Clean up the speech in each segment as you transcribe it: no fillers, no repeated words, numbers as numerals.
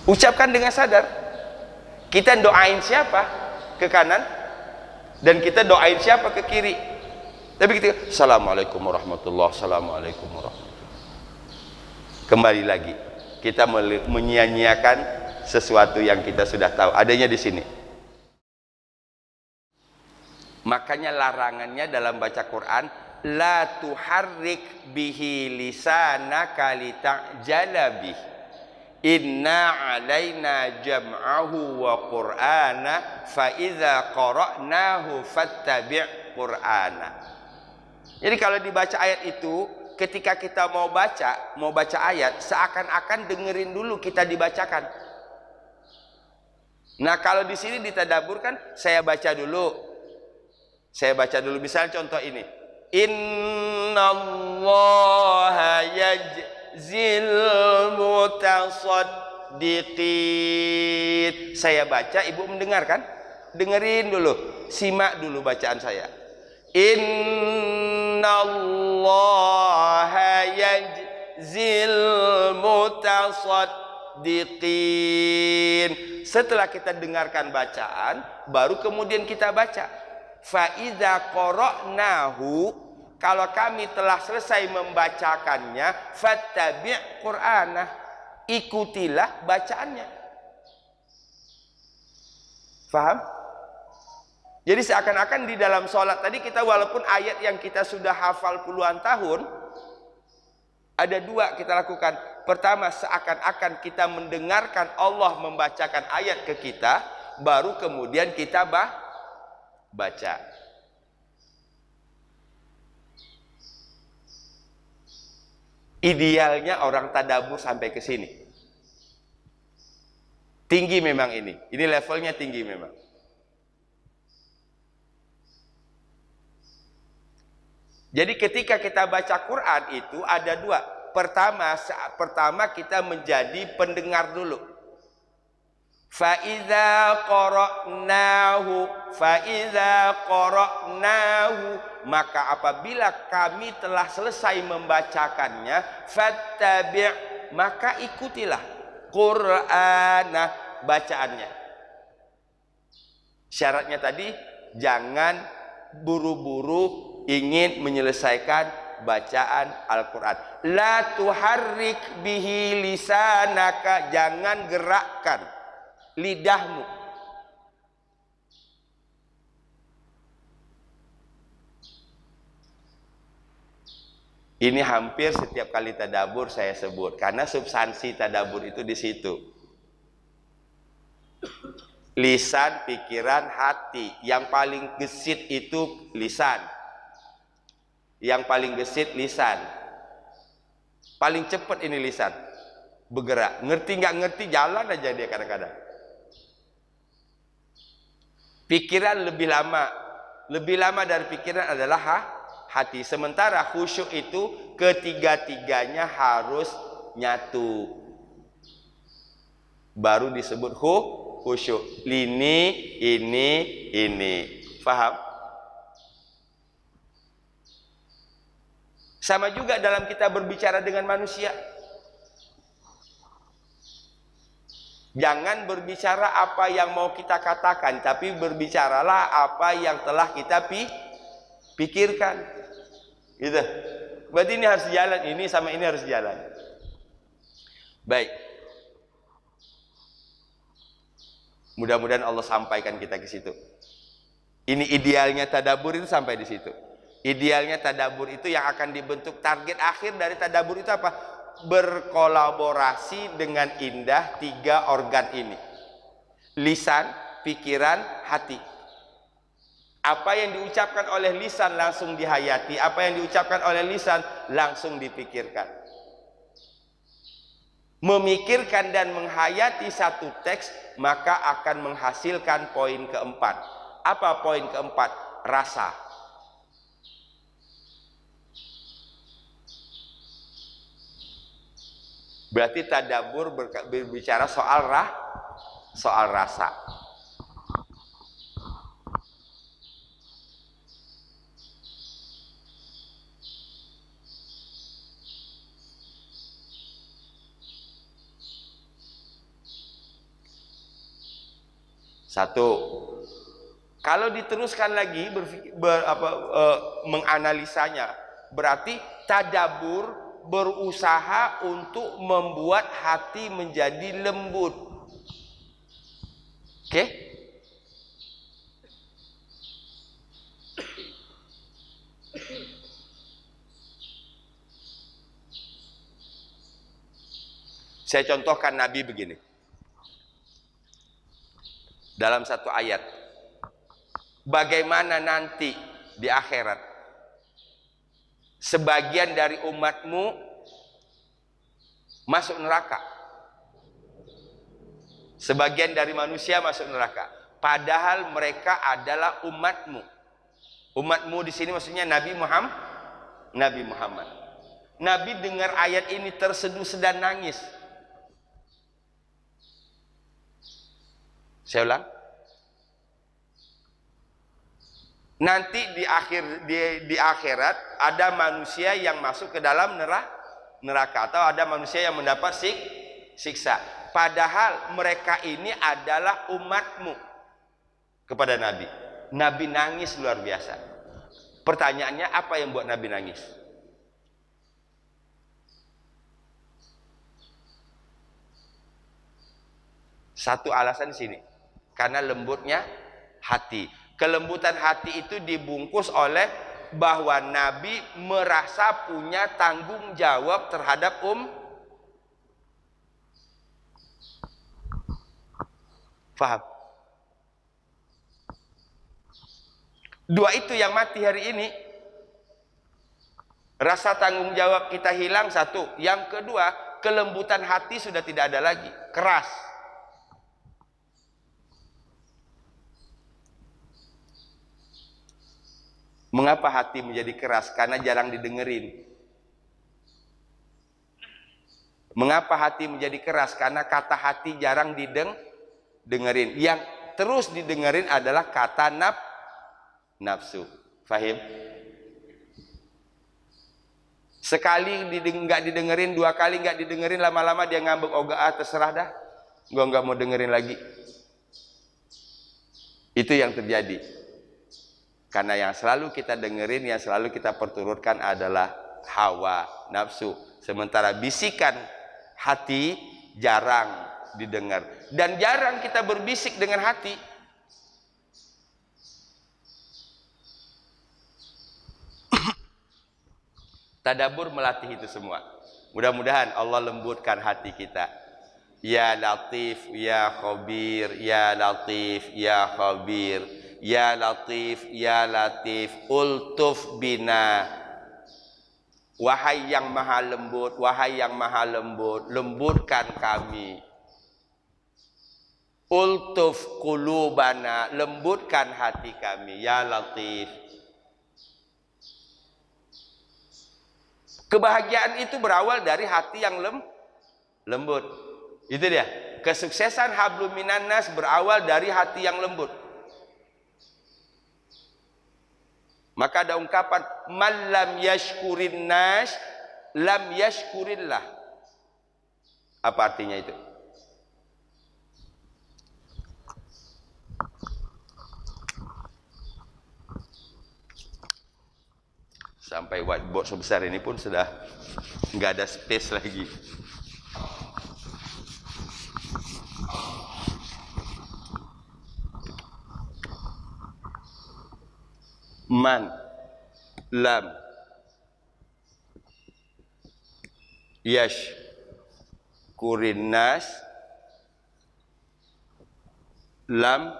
Ucapkan dengan sadar. Kita doain siapa? Ke kanan. Dan kita doain siapa? Ke kiri. Tapi kita Assalamualaikum warahmatullahi wabarakatuh. Assalamualaikum warahmatullahi wabarakatuh. Kembali lagi, kita menyia-nyiakan sesuatu yang kita sudah tahu adanya di sini. Makanya larangannya dalam baca Quran, la tuharrik bihi lisanaka lita'jala bih. Inna alaina jam'ahu wa qur'ana fa idza qara'nahu fattabi' qur'ana. Jadi kalau dibaca ayat itu, ketika kita mau baca ayat, seakan-akan dengerin dulu kita dibacakan. Nah, kalau di sini ditadaburkan, saya baca dulu. Misalnya contoh ini. Innallaha yajzil mutasaddiqin. Saya baca, ibu mendengarkan? Dengerin dulu, simak dulu bacaan saya. Innallaha yajzil mutasaddiqin. Setelah kita dengarkan bacaan, baru kemudian kita baca. Fa idza qara'nahu, kalau kami telah selesai membacakannya, fattabi' qur'ana, ikutilah bacaannya. Faham? Jadi seakan-akan di dalam sholat tadi kita, walaupun ayat yang kita sudah hafal puluhan tahun, ada dua kita lakukan. Pertama, seakan-akan kita mendengarkan Allah membacakan ayat ke kita, baru kemudian kita baca. Idealnya orang tadabbur sampai ke sini. Tinggi memang ini. Ini levelnya tinggi memang. Jadi ketika kita baca Quran itu ada dua. Pertama kita menjadi pendengar dulu. Faiza qara'nahu, maka apabila kami telah selesai membacakannya, fattabi', maka ikutilah Qur'ana, bacaannya. Syaratnya tadi, jangan buru-buru ingin menyelesaikan bacaan Al-Quran. La tuharrik bihi lisanaka, jangan gerakkan lidahmu. Ini hampir setiap kali tadabbur saya sebut, karena substansi tadabbur itu di situ. Lisan, pikiran, hati. Yang paling gesit itu lisan. Yang paling gesit lisan. Paling cepat ini lisan bergerak. Ngerti nggak ngerti, jalan aja dia kadang-kadang. Pikiran lebih lama dari pikiran adalah hati. Sementara khusyuk itu ketiga-tiganya harus nyatu, baru disebut khusyuk. Ini paham? Sama juga dalam kita berbicara dengan manusia. Jangan berbicara apa yang mau kita katakan, tapi berbicaralah apa yang telah kita pikirkan. Gitu. Berarti ini harus jalan, ini sama ini harus jalan. Baik. Mudah-mudahan Allah sampaikan kita ke situ. Ini idealnya tadabbur itu sampai di situ. Idealnya tadabbur itu yang akan dibentuk, target akhir dari tadabbur itu apa? Berkolaborasi dengan indah tiga organ ini. Lisan, pikiran, hati. Apa yang diucapkan oleh lisan langsung dihayati, apa yang diucapkan oleh lisan langsung dipikirkan. Memikirkan dan menghayati satu teks, maka akan menghasilkan poin keempat. Apa poin keempat? Rasa. Berarti tadabbur berbicara soal rasa. Satu. Kalau diteruskan lagi menganalisanya, berarti tadabbur berusaha untuk membuat hati menjadi lembut. Oke? Saya contohkan Nabi begini. Dalam satu ayat. Bagaimana nanti di akhirat sebagian dari umatmu masuk neraka. Sebagian dari manusia masuk neraka. Padahal mereka adalah umatmu. Umatmu di sini maksudnya Nabi Muhammad. Nabi Muhammad. Nabi dengar ayat ini terseduh dan nangis. Saya ulang. Nanti di akhirat ada manusia yang masuk ke dalam neraka atau ada manusia yang mendapat siksa. Padahal mereka ini adalah umatmu kepada Nabi. Nabi nangis luar biasa. Pertanyaannya, apa yang buat Nabi nangis? Satu alasan di sini, karena lembutnya hati. Kelembutan hati itu dibungkus oleh bahwa Nabi merasa punya tanggung jawab terhadap Faham? Dua itu yang mati hari ini. Rasa tanggung jawab kita hilang, satu. Yang kedua, kelembutan hati sudah tidak ada lagi, keras. Mengapa hati menjadi keras? Karena jarang didengerin. Mengapa hati menjadi keras? Karena kata hati jarang didengerin. Yang terus didengerin adalah kata nafsu. Fahim? Sekali nggak didengerin, dua kali nggak didengerin, lama-lama dia ngambek, terserah dah. Gua nggak mau dengerin lagi. Itu yang terjadi. Karena yang selalu kita dengerin, yang selalu kita perturutkan adalah hawa, nafsu. Sementara bisikan hati jarang didengar. Dan jarang kita berbisik dengan hati. Tadabbur melatih itu semua. Mudah-mudahan Allah lembutkan hati kita. Ya Latif, Ya Khabir, Ya Latif, Ya Khabir. Ya Latif, Ya Latif, ultuf bina. Wahai yang maha lembut, wahai yang maha lembut, lembutkan kami. Ultuf qulubana, lembutkan hati kami. Ya Latif. Kebahagiaan itu berawal dari hati yang lembut. Itu dia. Kesuksesan hablum minan nas berawal dari hati yang lembut. Maka ada ungkapan man lam yashkurin nas lam yashkurillah. Apa artinya itu? Sampai whiteboard sebesar ini pun sudah nggak ada space lagi. Man lam yashkurin nas lam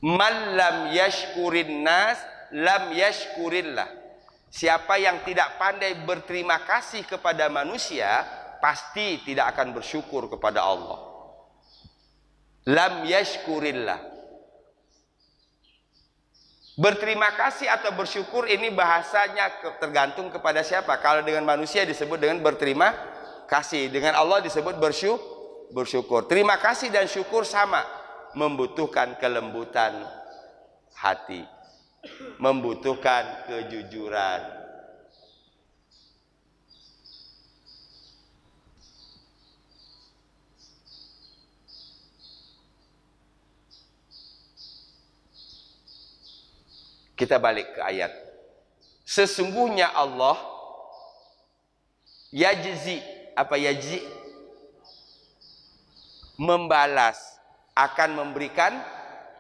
man lam yashkurin nas lam yashkurillah. Siapa yang tidak pandai berterima kasih kepada manusia, pasti tidak akan bersyukur kepada Allah. Lam yashkurillah. Berterima kasih atau bersyukur ini bahasanya tergantung kepada siapa. Kalau dengan manusia disebut dengan berterima kasih, dengan Allah disebut bersyukur. Terima kasih dan syukur sama, membutuhkan kelembutan hati. membutuhkan kejujuran. Kita balik ke ayat. Sesungguhnya Allah yajzi, apa yajzi? Membalas, akan memberikan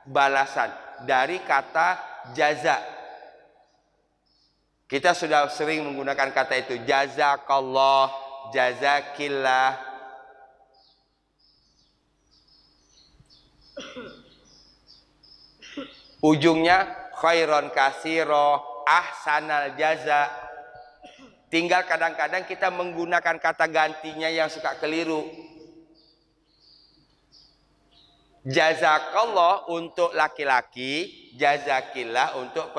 balasan dari kata jaza. Kita sudah sering menggunakan kata itu, jazakallah, jazakillah. Ujungnya khairon kasiro, ahsanal jaza. Tinggal kadang-kadang kita menggunakan kata gantinya yang suka keliru. Jazakallah untuk laki-laki, jazakillah untuk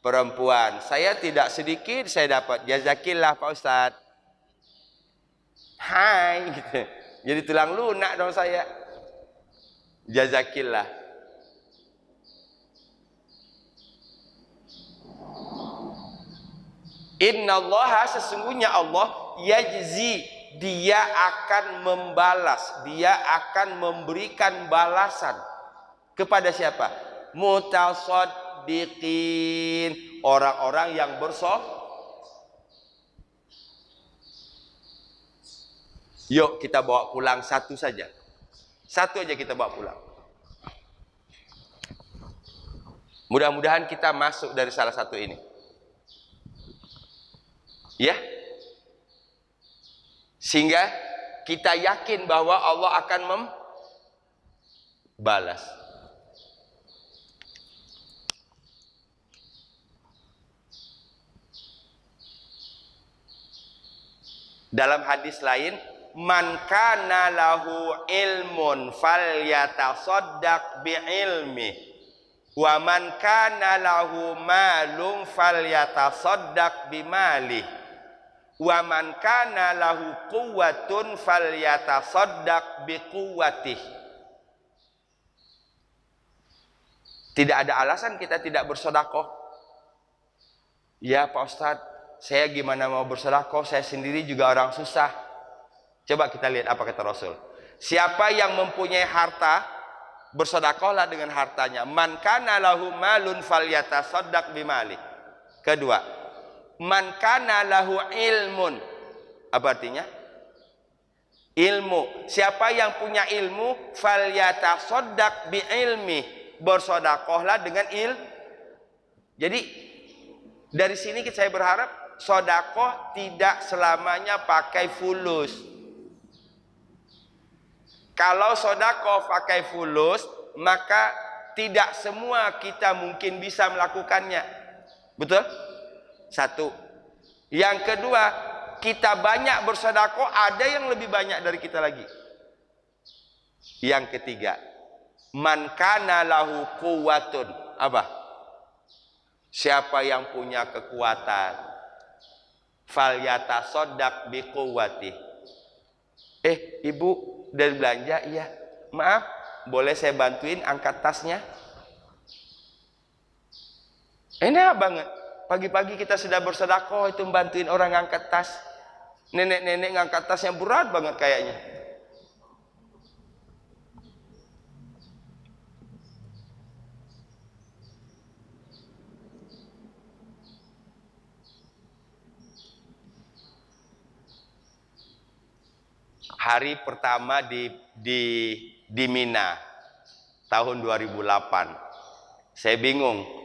perempuan. Saya tidak sedikit saya dapat jazakillah Pak Ustadz. Hai gitu. Jadi tulang lunak dong saya. Jazakillah. Innallaha, sesungguhnya Allah, yajzi, dia akan membalas, dia akan memberikan balasan kepada siapa? Mutasaddiqin, orang-orang yang bersedekah. Yuk kita bawa pulang satu saja. Satu aja kita bawa pulang. Mudah-mudahan kita masuk dari salah satu ini. Ya, sehingga kita yakin bahwa Allah akan membalas. Dalam hadis lain, man kana lahu ilmun falyatasaddaq bi ilmi, wa man kana lahu malun falyatasaddaq bi malih. Wa man kana lahu quwwatun falyatasaddaq biquwwatih. Tidak ada alasan kita tidak bersedekah. Ya Pak Ustadz, saya gimana mau bersedekah? Saya sendiri juga orang susah. Coba kita lihat apa kata Rasul. Siapa yang mempunyai harta, bersedekahlah dengan hartanya. Man kana lahu malun falyatasaddaq bimali. Kedua, man kana lahu ilmun. Apa artinya? Ilmu. Siapa yang punya ilmu, falyatasaddaq bi ilmi, bersedekahlah dengan Jadi dari sini saya berharap sedekah tidak selamanya pakai fulus. Kalau sedekah pakai fulus, maka tidak semua kita mungkin bisa melakukannya. Betul? Satu. Yang kedua, kita banyak bersedekah, ada yang lebih banyak dari kita lagi. Yang ketiga, man kana lahu quwwatun. Apa? Siapa yang punya kekuatan, falyatasaddaq biquwwati. Ibu dari belanja? Iya. Maaf, boleh saya bantuin angkat tasnya? Enak banget. Pagi-pagi kita sudah bersedekah itu membantuin orang ngangkat tas. Nenek-nenek ngangkat tas yang berat banget kayaknya. Hari pertama di Mina tahun 2008. Saya bingung.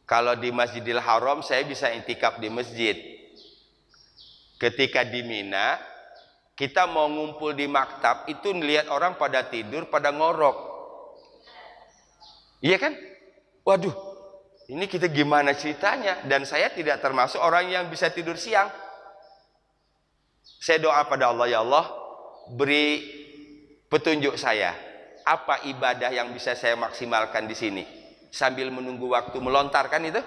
Kalau di Masjidil Haram saya bisa intikaf di masjid. Ketika di Mina, kita mau ngumpul di maktab, itu ngelihat orang pada tidur, pada ngorok. Iya kan? Waduh, ini kita gimana ceritanya? Dan saya tidak termasuk orang yang bisa tidur siang. Saya doa pada Allah, ya Allah, beri petunjuk saya. Apa ibadah yang bisa saya maksimalkan di sini? Sambil menunggu waktu melontar, kan itu?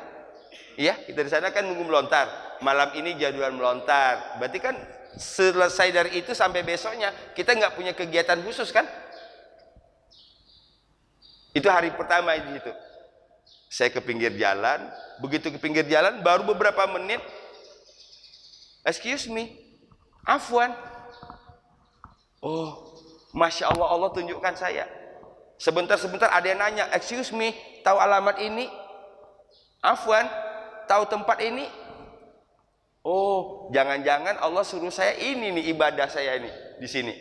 Iya, kita di sana kan nunggu melontar. Malam ini jadwal melontar. Berarti kan selesai dari itu sampai besoknya kita nggak punya kegiatan khusus kan? Itu hari pertama di situ. Saya ke pinggir jalan, begitu ke pinggir jalan baru beberapa menit, excuse me, afwan. Oh, Masya Allah, Allah tunjukkan saya. Sebentar-sebentar ada yang nanya, excuse me, tahu alamat ini? Afwan, tahu tempat ini? Oh, jangan-jangan Allah suruh saya ini nih, ibadah saya ini di sini.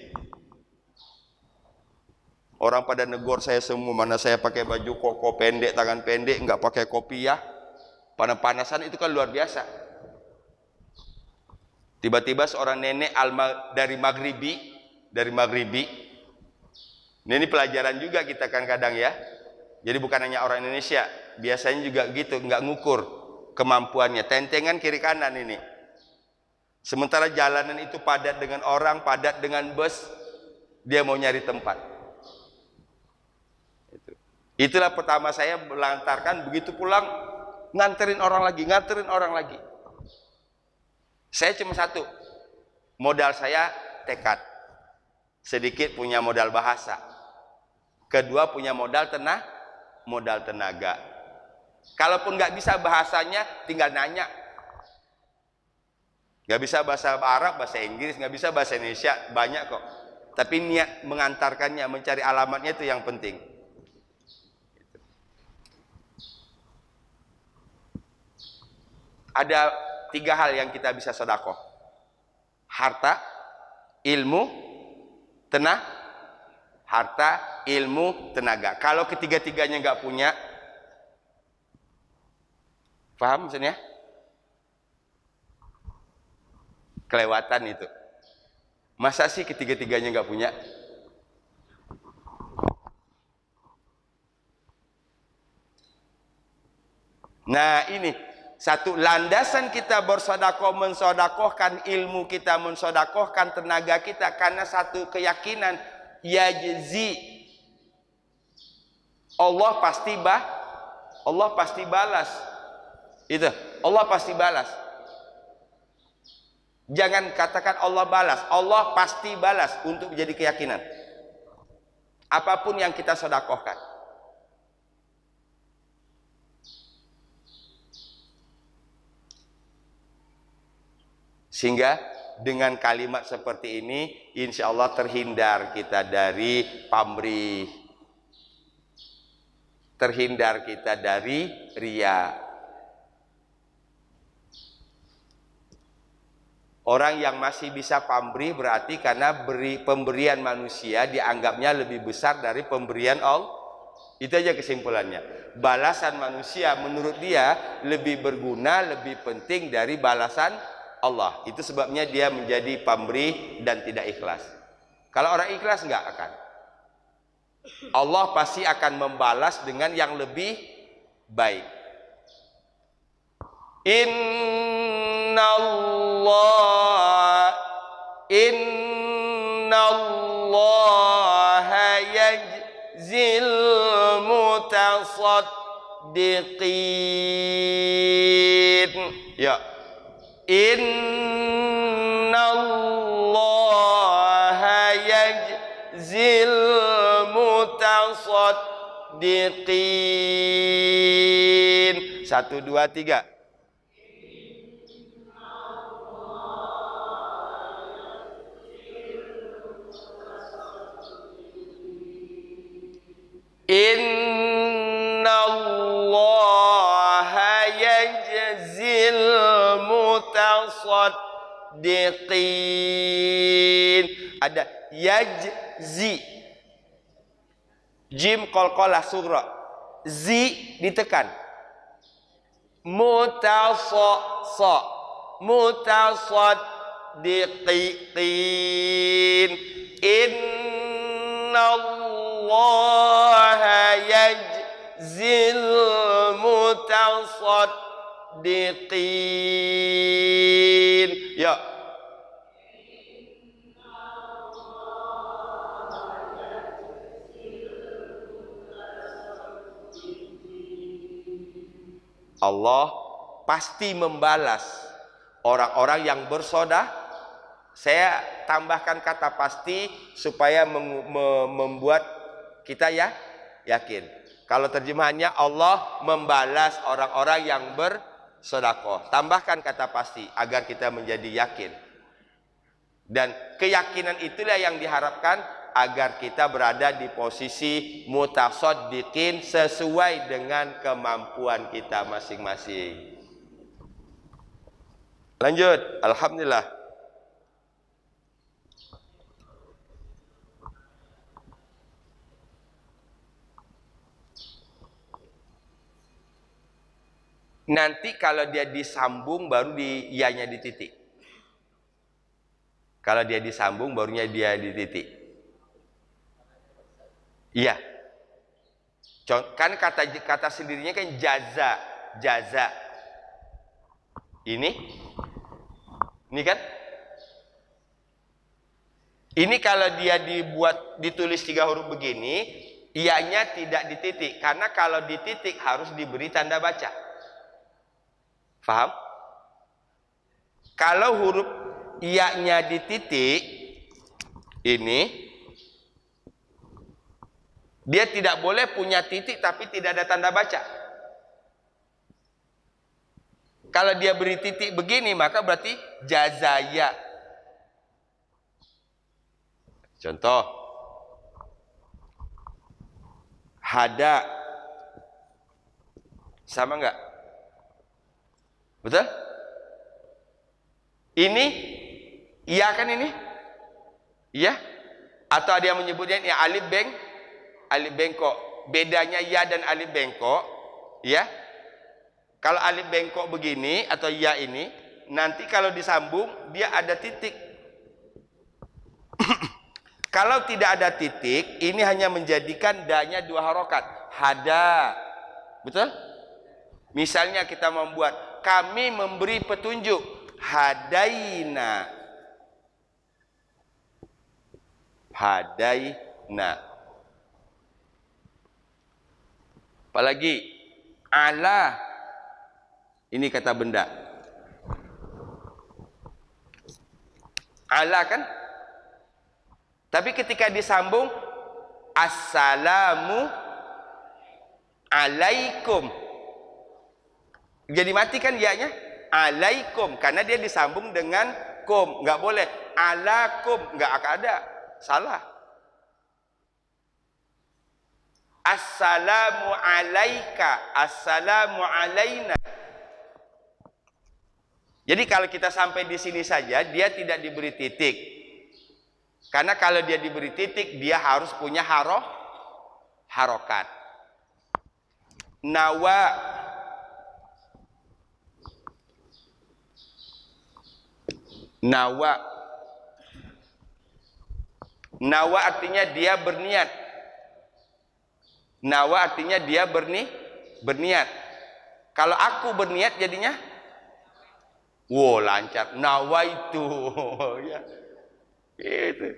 Orang pada negor saya semua, mana saya pakai baju koko pendek, tangan pendek, nggak pakai kopiah. Panas-panasan itu kan luar biasa. Tiba-tiba seorang nenek dari Maghribi. Ini pelajaran juga kita kan kadang ya. Jadi bukan hanya orang Indonesia, biasanya juga gitu, nggak ngukur kemampuannya. Tentengan kiri kanan ini. Sementara jalanan itu padat dengan orang, padat dengan bus, dia mau nyari tempat. Itulah pertama saya melantarkan, begitu pulang nganterin orang lagi. Saya cuma satu, modal saya tekad. Sedikit punya modal bahasa. Kedua punya modal tenaga. Kalaupun nggak bisa bahasanya, tinggal nanya. Nggak bisa bahasa Arab, bahasa Inggris, nggak bisa bahasa Indonesia, banyak kok. Tapi niat mengantarkannya, mencari alamatnya itu yang penting. Ada 3 hal yang kita bisa sedekah: harta, ilmu, tenaga. Kalau ketiga-tiganya nggak punya, paham maksudnya? Kelewatan itu. Masa sih ketiga-tiganya nggak punya? Nah ini satu landasan kita bersedekah, mensedekahkan ilmu kita, mensedekahkan tenaga kita, karena satu keyakinan, yajzi, Allah pasti balas. Itu, Allah pasti balas. Jangan katakan Allah balas, Allah pasti balas, untuk menjadi keyakinan. Apapun yang kita sedekahkan. Sehingga dengan kalimat seperti ini, insya Allah terhindar kita dari pamrih, terhindar kita dari riya. Orang yang masih bisa pamrih berarti karena pemberian manusia dianggapnya lebih besar dari pemberian Allah. Itu aja kesimpulannya. Balasan manusia menurut dia lebih berguna, lebih penting dari balasan Allah. Itu sebabnya dia menjadi pamrih dan tidak ikhlas. Kalau orang ikhlas nggak akan. Allah pasti akan membalas dengan yang lebih baik. Innallaha yajzil mutasaddiqin. Ya. Innallaha yajzil mutasaddiqin. 1, 2, 3. Innallaha yajzil mutasaddiqin. Ada yajzi, jim qalqalah sughra, zi ditekan, mutasaddiqin. Innallaha yajzil mutasaddiqin. Ya. Allah pasti membalas orang-orang yang bersedekah. Saya tambahkan kata pasti supaya membuat kita ya yakin. Kalau terjemahannya Allah membalas orang-orang yang bersedekah. Tambahkan kata pasti agar kita menjadi yakin. Dan keyakinan itulah yang diharapkan agar kita berada di posisi mutasaddiqin sesuai dengan kemampuan kita masing-masing. Lanjut, alhamdulillah. Nanti kalau dia disambung baru ianya di titik. Kalau dia disambung barunya dia di titik. Iya. Kan kata sendirinya kan jaza. Ini kan? Ini kalau dia ditulis 3 huruf begini, ianya tidak dititik. Karena kalau dititik harus diberi tanda baca. Faham? Kalau huruf iya-nya dititik, ini, dia tidak boleh punya titik tapi tidak ada tanda baca. Kalau dia beri titik begini, maka berarti jazaya. Contoh, hada, sama enggak? Betul? Ini, iya kan ini? Iya? Atau ada yang menyebutnya ini alif bengkok. Bedanya ya dan alif bengkok, ya. Kalau alif bengkok begini atau ya ini, nanti kalau disambung dia ada titik. Kalau tidak ada titik, ini hanya menjadikan da-nya 2 harokat. Hada. Betul? Misalnya kita membuat kami memberi petunjuk, hadaina. Apalagi ala, ini kata benda. Ala kan? Tapi ketika disambung assalamu alaikum, jadi mati kan ya-nya? Alaikum, karena dia disambung dengan kum. Nggak boleh alakum, nggak akan ada. Salah. Assalamu alaika, assalamu alaina. Jadi kalau kita sampai di sini saja, dia tidak diberi titik. Karena kalau dia diberi titik, dia harus punya harokat. Nawa artinya dia berniat. Nawa artinya dia berniat. Kalau aku berniat jadinya lancar. Nawa itu ya. Itu.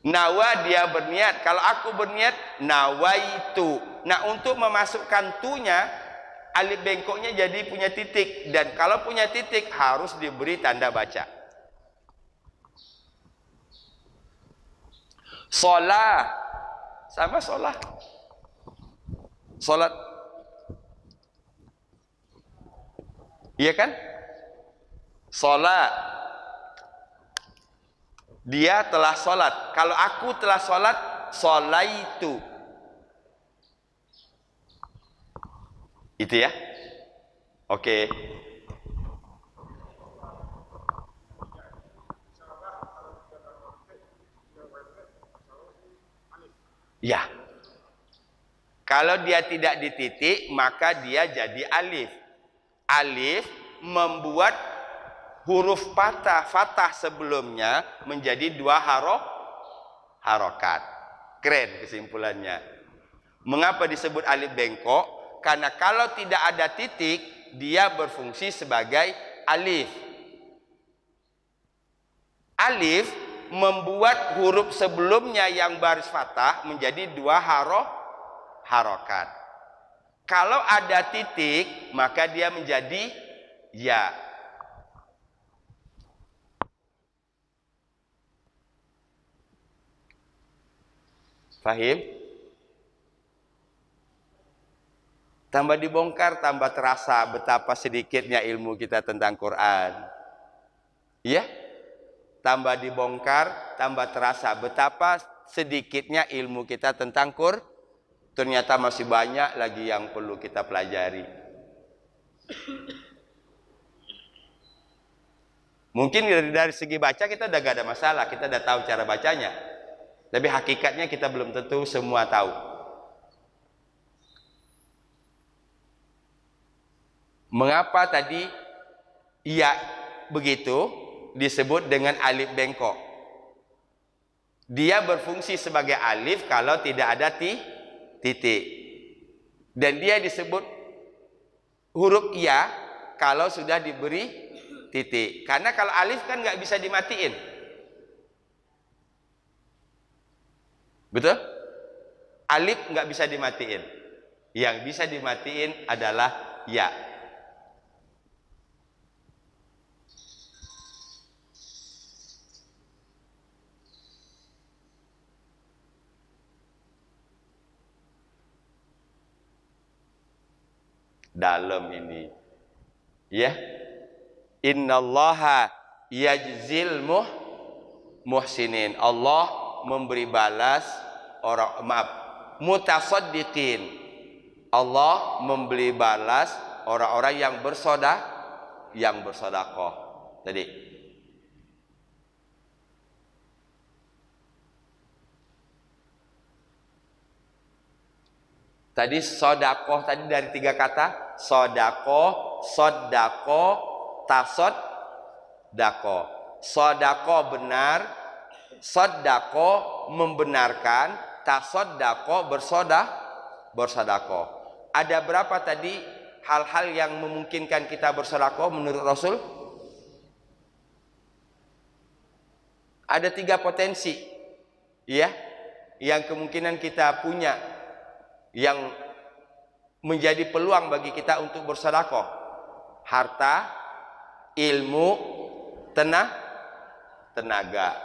Nawa dia berniat. Kalau aku berniat, nawa itu. Nah, untuk memasukkan tunya, alif bengkoknya jadi punya titik. Dan kalau punya titik harus diberi tanda baca. Sholat, sama sholat. Sholat, iya kan? Sholat, dia telah sholat. Kalau aku telah sholat, sholaitu. Itu ya. Oke. Ya. Kalau dia tidak dititik, maka dia jadi alif. Alif membuat huruf fathah sebelumnya menjadi 2 harokat. Keren kesimpulannya. Mengapa disebut alif bengkok? Karena kalau tidak ada titik, dia berfungsi sebagai alif. Alif membuat huruf sebelumnya yang baris fathah menjadi 2 harokat. Kalau ada titik, maka dia menjadi ya. Fahim? Tambah dibongkar, tambah terasa betapa sedikitnya ilmu kita tentang Quran. Ya, tambah dibongkar, tambah terasa betapa sedikitnya ilmu kita tentang Quran. Ternyata masih banyak lagi yang perlu kita pelajari. Mungkin dari segi baca kita udah gak ada masalah, kita udah tahu cara bacanya. Tapi hakikatnya kita belum tentu semua tahu. Mengapa tadi ya begitu disebut dengan alif bengkok? Dia berfungsi sebagai alif kalau tidak ada titik. Dan dia disebut huruf ya kalau sudah diberi titik. Karena kalau alif kan nggak bisa dimatiin. Betul? Alif nggak bisa dimatiin. Yang bisa dimatiin adalah ya. Dalam ini ya, innallaha yajzil muhsinin, Allah memberi balas orang, mutasaddiqin, Allah memberi balas orang-orang yang bersedekah tadi. Tadi sodakoh tadi dari 3 kata, sodakoh, sodako, tasod, dako. Sodako benar, sodako membenarkan, tasod dako bersodako. Ada berapa tadi hal-hal yang memungkinkan kita bersedekah menurut Rasul? Ada 3 potensi, ya, yang kemungkinan kita punya, yang menjadi peluang bagi kita untuk bersedekah. Harta, ilmu, tenaga.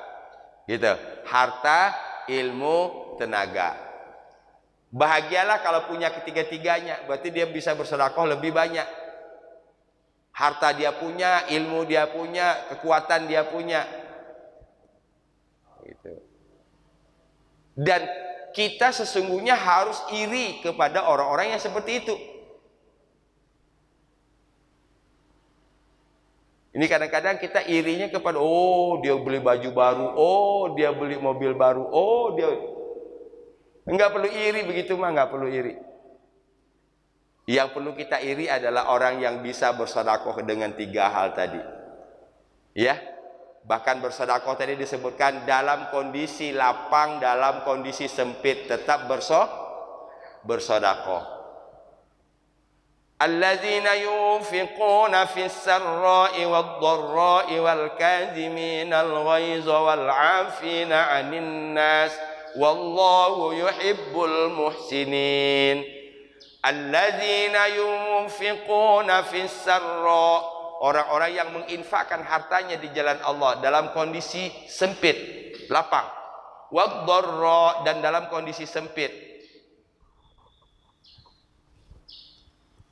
Gitu. Harta, ilmu, tenaga. Bahagialah kalau punya ketiga-tiganya, berarti dia bisa bersedekah lebih banyak. Harta dia punya, ilmu dia punya, kekuatan dia punya. Gitu. Dan kita sesungguhnya harus iri kepada orang-orang yang seperti itu. Ini kadang-kadang kita irinya kepada, oh dia beli baju baru, oh dia beli mobil baru, oh dia. Enggak perlu iri begitu mah, enggak perlu iri. Yang perlu kita iri adalah orang yang bisa bersedekah dengan 3 hal tadi. Ya. Bahkan bersedekah tadi disebutkan dalam kondisi lapang, dalam kondisi sempit tetap bersedekah. Alladzina yunfiquna fis sarra'i wad-dharra'i wal kadhiminal ghaiza wal 'afina 'anil nas wallahu yuhibbul muhsinin. Alladzina yunfiquna fis sarra'i, orang-orang yang menginfakkan hartanya di jalan Allah dalam kondisi sempit, lapang. Wad-dharra, dan dalam kondisi sempit.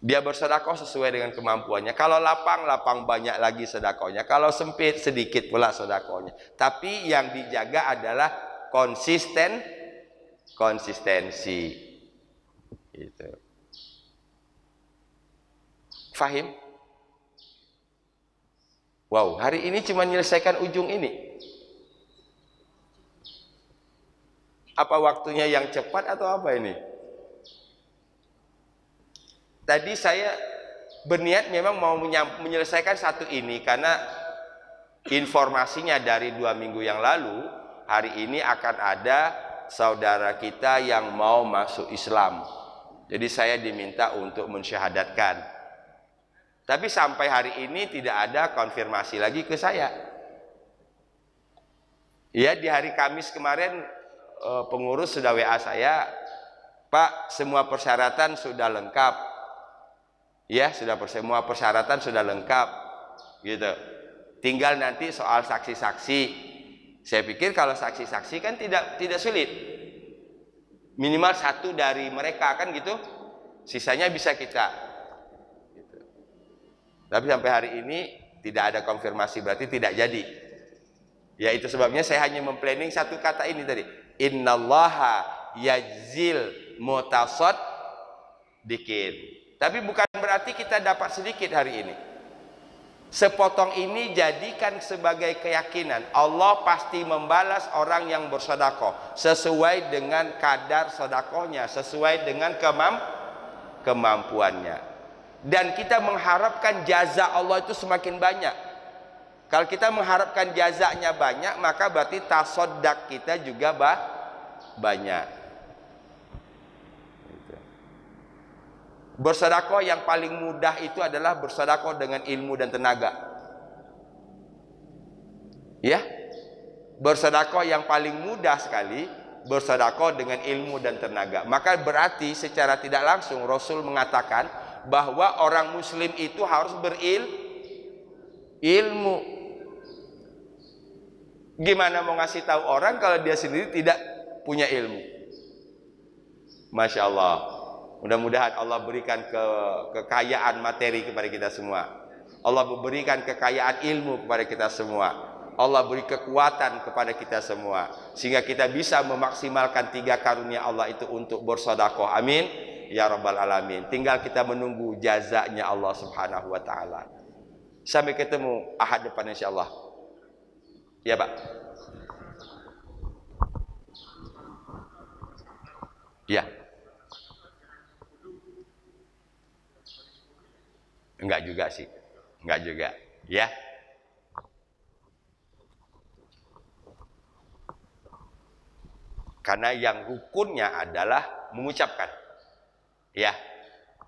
Dia bersedekah sesuai dengan kemampuannya. Kalau lapang, lapang banyak lagi sedekahnya. Kalau sempit, sedikit pula sedekahnya. Tapi yang dijaga adalah konsistensi. Gitu. Fahim? Wow, hari ini cuma menyelesaikan ujung ini. Apa waktunya yang cepat atau apa ini? Tadi saya berniat memang mau menyelesaikan satu ini karena informasinya dari 2 minggu yang lalu, hari ini akan ada saudara kita yang mau masuk Islam. Jadi saya diminta untuk mensyahadatkan. Tapi sampai hari ini tidak ada konfirmasi lagi ke saya. Ya, di hari Kamis kemarin pengurus sudah WA saya, Pak, semua persyaratan sudah lengkap. Ya, semua persyaratan sudah lengkap. Gitu. Tinggal nanti soal saksi-saksi. Saya pikir kalau saksi-saksi kan tidak sulit. Minimal 1 dari mereka kan gitu. Sisanya bisa kita. Gitu. Tapi sampai hari ini tidak ada konfirmasi, berarti tidak jadi. Ya itu sebabnya saya hanya memplanning satu kata ini tadi. Innallaha yajzil mutasad dikit. Tapi bukan berarti kita dapat sedikit hari ini. Sepotong ini jadikan sebagai keyakinan. Allah pasti membalas orang yang bersedekah sesuai dengan kadar sedekahnya, sesuai dengan kemampuannya. Dan kita mengharapkan jaza Allah itu semakin banyak. Kalau kita mengharapkan jazanya banyak, maka berarti tasodak kita juga banyak. Bersedekah yang paling mudah itu adalah bersedekah dengan ilmu dan tenaga. Ya, bersedekah yang paling mudah sekali bersedekah dengan ilmu dan tenaga. Maka berarti secara tidak langsung Rasul mengatakan bahwa orang Muslim itu harus berilmu. Gimana mau ngasih tahu orang kalau dia sendiri tidak punya ilmu? Masya Allah. Mudah-mudahan Allah berikan kekayaan materi kepada kita semua. Allah berikan kekayaan ilmu kepada kita semua. Allah beri kekuatan kepada kita semua. Sehingga kita bisa memaksimalkan 3 karunia Allah itu untuk bersedekah. Amin. Ya Rabbal Alamin. Tinggal kita menunggu jazanya Allah Subhanahu wa Ta'ala. Sampai ketemu Ahad depan insyaAllah. Ya Pak. Ya. Enggak juga sih. Enggak juga. Ya. Karena yang rukunnya adalah mengucapkan. Ya.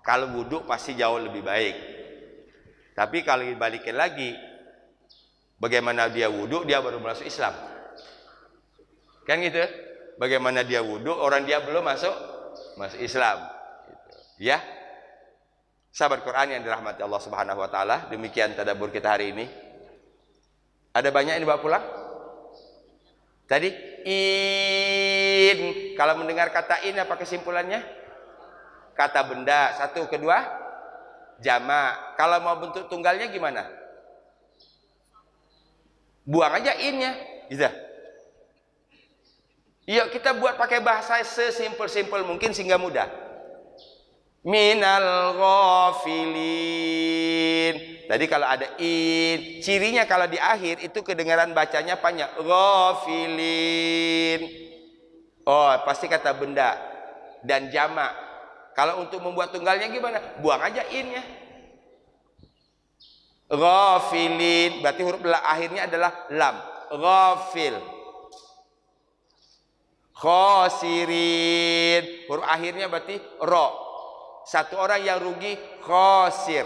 Kalau wudhu pasti jauh lebih baik. Tapi kalau dibalikin lagi, bagaimana dia wudhu, dia baru masuk Islam. Kan gitu? Bagaimana dia wudhu, orang dia belum masuk Islam. Gitu. Ya. Sahabat Quran yang dirahmati Allah Subhanahu wa Ta'ala, demikian tadabbur kita hari ini. Ada banyak yang dibawa pulang? Tadi in, kalau mendengar kata in apa kesimpulannya? Kata benda. Satu, kedua jamak. Kalau mau bentuk tunggalnya gimana? Buang aja innya, gitu. Yuk kita buat pakai bahasa sesimpel-simpel mungkin sehingga mudah. Minal ghafilin. Tadi kalau ada in, cirinya kalau di akhir itu kedengaran bacanya panjang. Ghafilin. Oh, pasti kata benda dan jamak. Kalau untuk membuat tunggalnya gimana? Buang aja innya. Ghafilin, berarti huruf akhirnya adalah lam. Ghafil. Khosirin, huruf akhirnya berarti ro. Satu orang yang rugi khosir.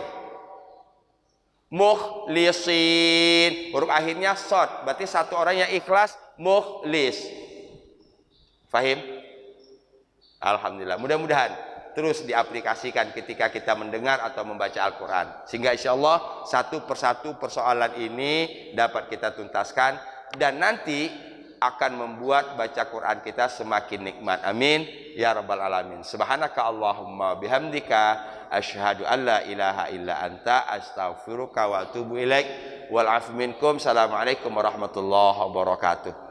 Mukhlisin, huruf akhirnya sod, berarti satu orang yang ikhlas mukhlis. Fahim? Alhamdulillah. Mudah-mudahan terus diaplikasikan ketika kita mendengar atau membaca Al-Quran, sehingga insya Allah satu persatu persoalan ini dapat kita tuntaskan dan nanti akan membuat baca Quran kita semakin nikmat. Amin ya Rabbal Alamin. Subhanaka Allahumma bihamdika asyhadu an la ilaha illa anta astaghfiruka wa atubu ilaik. Wal afu minkum. Assalamualaikum warahmatullahi wabarakatuh.